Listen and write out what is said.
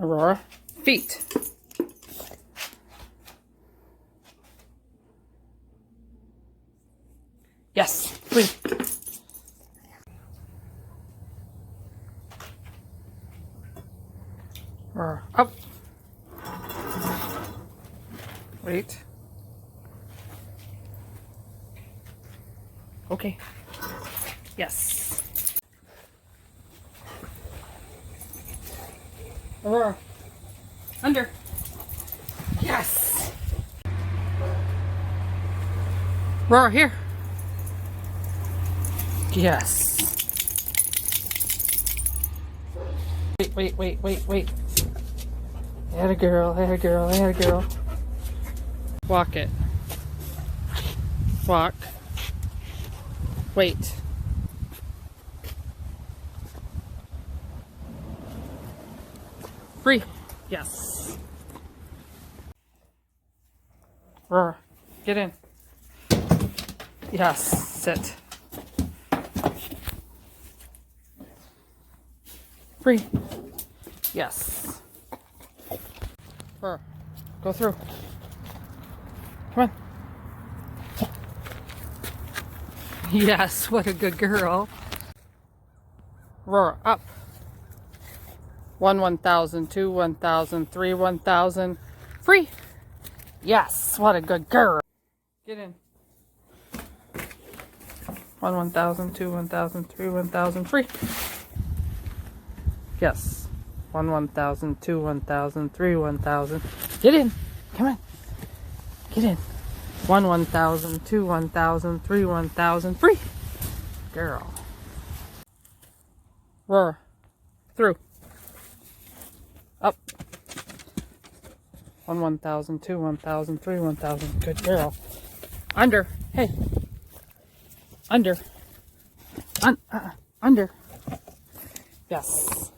Aurora, feet. Yes, 3. Aurora, up. Wait. Okay. Yes. Aurora. Under. Yes. Aurora, here. Yes. Wait. Atta girl, atta girl, atta girl. Walk it. Walk. Wait. Free. Yes. Roar. Get in. Yes. Sit. Free. Yes. Roar. Go through. Come on. Yes, what a good girl. Roar. Up. 1, 1,000, 2, 1,000, 3, 1,000. Free. Yes, what a good girl. Get in. 1, 1,000, 2, 1,000, 3, 1,000. Free. Yes. 1, 1,000, 2, 1,000, 3, 1,000. Get in. Come on. Get in. 1, 1,000, 2, 1,000, 3, 1,000. Free. Girl. Roar. Through. Up. 1, 1,000, 2, 1,000, 3, 1,000. Good girl. Under. Hey. Under. Under. Yes.